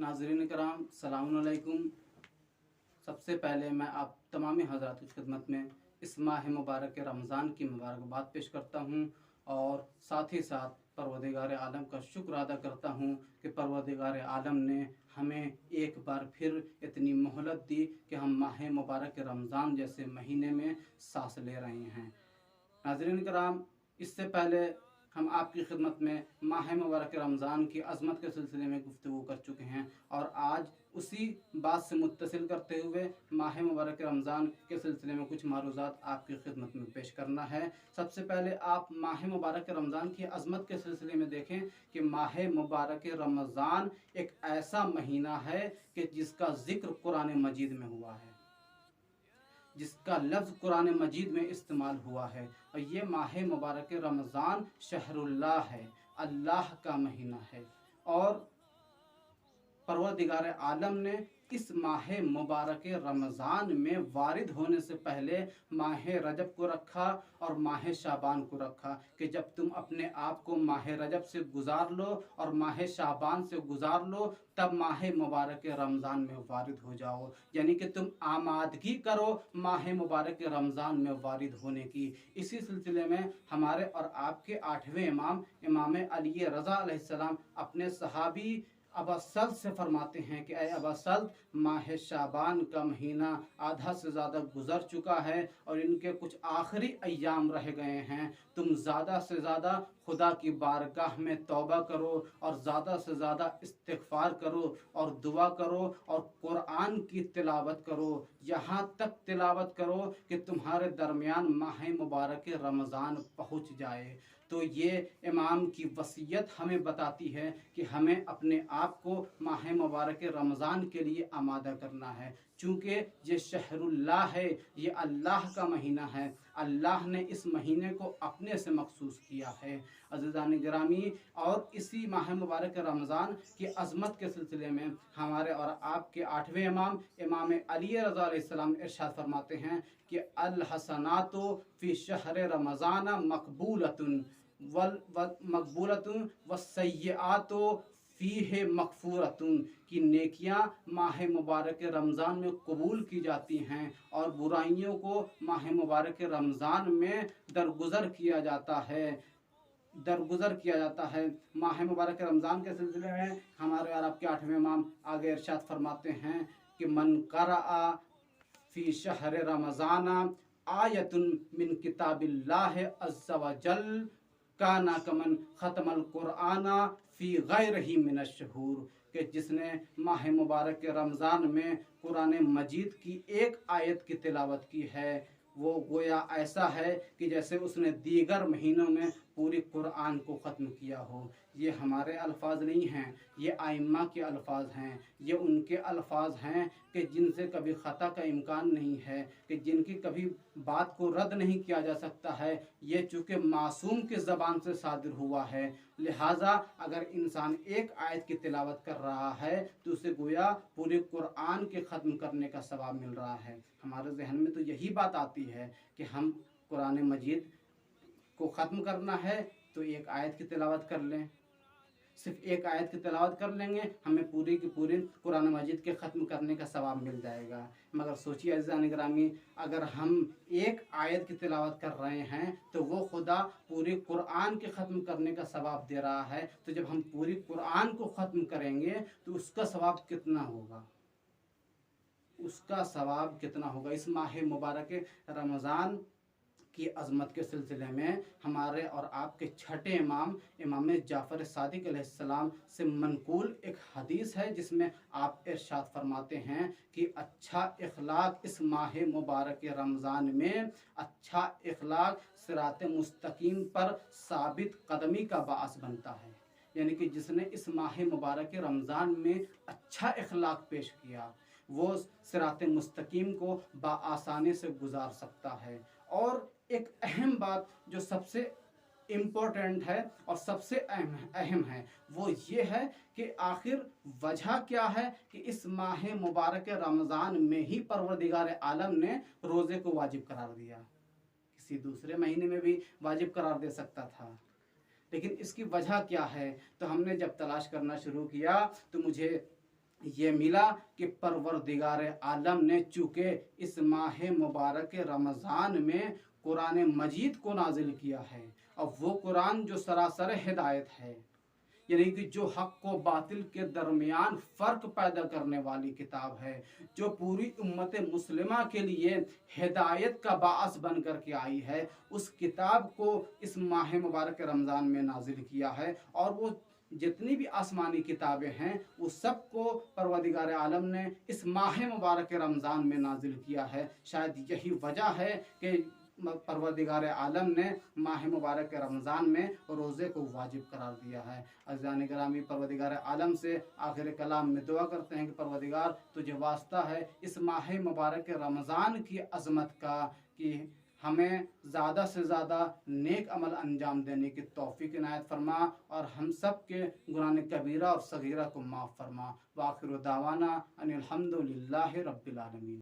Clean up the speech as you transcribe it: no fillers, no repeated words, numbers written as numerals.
नाज़रीन कराम सलाम अलैकुम। सबसे पहले मैं आप तमामी हज़रात की खिदमत में इस माह मुबारक रमज़ान की मुबारकबाद पेश करता हूँ और साथ ही साथ परवरदिगार आलम का शुक्र अदा करता हूँ कि परवरदिगार आलम ने हमें एक बार फिर इतनी मोहलत दी कि हम माह मुबारक रमज़ान जैसे महीने में सांस ले रहे हैं। नाज़रीन कराम, इससे पहले हम आपकी खिदमत में माह मुबारक रमज़ान की अज़मत के सिलसिले में गुफ्तगू कर चुके हैं और आज उसी बात से मुत्तसिल करते हुए माह मुबारक रमज़ान के सिलसिले में कुछ मारूज़ात आपकी खिदमत में पेश करना है। सबसे पहले आप माह मुबारक रमज़ान की अज़मत के सिलसिले में देखें कि माह मुबारक रमज़ान एक ऐसा महीना है कि जिसका ज़िक्र कुरान मजीद में हुआ है, जिसका लफ्ज़ कुरान मजीद में इस्तेमाल हुआ है। और ये माह मुबारक रमज़ान शहरुल्लाह है, अल्लाह का महीना है। और परवरदिगार आलम ने इस माह मुबारक रमज़ान में वारिद होने से पहले माह रजब को रखा और माह शाबान को रखा कि जब तुम अपने आप को माह रजब से गुजार लो और माह शाबान से गुजार लो तब माह मुबारक रमज़ान में वारिद हो जाओ, यानी कि तुम आमादगी करो माह मुबारक रमज़ान में वारिद होने की। इसी सिलसिले में हमारे और आपके 8वें इमाम इमाम अली रज़ा अलैहिस्सलाम अपने सहाबी अबा सल्त से फरमाते हैं कि अबा सल्त, माह शाबान का महीना आधा से ज़्यादा गुज़र चुका है और इनके कुछ आखिरी अय्याम रह गए हैं। तुम ज़्यादा से ज़्यादा खुदा की बारगाह में तौबा करो और ज़्यादा से ज़्यादा इस्तिग़फ़ार करो और दुआ करो और कुरान की तिलावत करो, यहाँ तक तिलावत करो कि तुम्हारे दरमियान माह मुबारक रमज़ान पहुँच जाए। तो ये इमाम की वसीयत हमें बताती है कि हमें अपने आप को माह मुबारक रमज़ान के लिए आमादा करना है, चूँकि ये शहरुल्लाह है, ये अल्लाह का महीना है। अल्लाह ने इस महीने को अपने से मखसूस किया है। अज़ीज़ान गिरामी, और इसी माह मुबारक रमज़ान की अज़मत के सिलसिले में हमारे और आपके 8वें इमाम इमाम अली रज़ा अलैहिस्सलाम इरशाद फरमाते हैं कि अल हसनातो फ़ी शहर रमज़ान मकबूलतुन मकबूलतुन व सय्यातो फ़ीहे मग़फ़ूरतुन, की नेकियां माह मुबारक रमज़ान में कबूल की जाती हैं और बुराइयों को माह मुबारक रमज़ान में दरगुज़र किया जाता है। माह मुबारक रमज़ान के सिलसिले में हमारे और आपके 8वें इमाम आगे इरशाद फरमाते हैं कि मन क़रअ फ़ी शहर रमज़ान आयतुन मिन किताबिल्लाह अज़्ज़ा व जल काना कमन ख़त्मल कुरआना फ़ी गैरिही मिनश शहूर, कि जिसने माह मुबारक रमज़ान में कुरान मजीद की एक आयत की तिलावत की है वो गोया ऐसा है कि जैसे उसने दीगर महीनों में पूरी कुरान को ख़त्म किया हो। ये हमारे अल्फाज नहीं हैं, ये आइम्मा के अल्फाज हैं, ये उनके अल्फाज हैं कि जिनसे कभी ख़ता का इम्कान नहीं है, कि जिनकी कभी बात को रद्द नहीं किया जा सकता है। ये चूँकि मासूम की ज़बान से सादिर हुआ है, लिहाजा अगर इंसान एक आयत की तिलावत कर रहा है तो उसे गोया पूरे कुरान के ख़त्म करने का सवाब मिल रहा है। हमारे जहन में तो यही बात आती है कि हम कुरान मजीद को ख़त्म करना है तो एक आयत की तिलावत कर लें, सिर्फ एक आयत की तिलावत कर लेंगे, हमें पूरी की पूरी कुरान मजीद के ख़त्म करने का सवाब मिल जाएगा। मगर सोचिए अज़ीज़ान गिरामी, अगर हम एक आयत की तिलावत कर रहे हैं तो वो खुदा पूरी कुरान के ख़त्म करने का सवाब दे रहा है। तो जब हम पूरी कुरान को ख़त्म करेंगे तो उसका सवाब कितना होगा, उसका सवाब कितना होगा। इस माह मुबारक रमज़ान की अज़मत के सिलसिले में हमारे और आपके छठे इमाम इमाम जाफ़र सादिक अलैहिस्सलाम से मनकूल एक हदीस है जिसमें आप इरशाद फरमाते हैं कि अच्छा इखलाक इस माह मुबारक रमज़ान में, अच्छा इखलाक सिरात मुस्तकीम पर साबित कदमी का बाअस बनता है। यानी कि जिसने इस माह मुबारक रमज़ान में अच्छा इखलाक पेश किया वो सिरात मुस्तकीम को बाआसानी से गुजार सकता है। और एक अहम बात जो सबसे इम्पोर्टेंट है और सबसे अहम है वो ये है कि आखिर वजह क्या है कि इस माह मुबारक रमज़ान में ही परवरदिगार आलम ने रोज़े को वाजिब करार दिया। किसी दूसरे महीने में भी वाजिब करार दे सकता था, लेकिन इसकी वजह क्या है। तो हमने जब तलाश करना शुरू किया तो मुझे ये मिला कि परवरदिगार आलम ने चूँकि इस माह मुबारक रमज़ान में कुरान मजीद को नाजिल किया है, और वो कुरान जो सरासर हिदायत है, यानी कि जो हक को बातिल के दरमियान फ़र्क पैदा करने वाली किताब है, जो पूरी उम्मत मुस्लिमा के लिए हिदायत का बाअस बन कर के आई है, उस किताब को इस माह मुबारक रमज़ान में नाजिल किया है। और वो जितनी भी आसमानी किताबें हैं वो सबको परवरदिगार आलम ने इस माह मुबारक रमज़ान में नाजिल किया है। शायद यही वजह है कि परवरदिगार आलम ने माह मुबारक रमज़ान में रोज़े को वाजिब करार दिया है। अज़ीज़ान गिरामी, परवरदिगार आलम से आखिर कलाम में दुआ करते हैं कि परवरदिगार तुझे वास्ता है इस माह मुबारक रमज़ान की अज़मत का, कि हमें ज़्यादा से ज़्यादा नेक अमल अंजाम देने की तौफ़ीक इनायत फरमा, और हम सब के गुनाह कबीरा और सगीरा को माफ़ फरमा। व आखिर दावाना अनिल हम्दुलिल्लाहि रब्बिल आलमीन।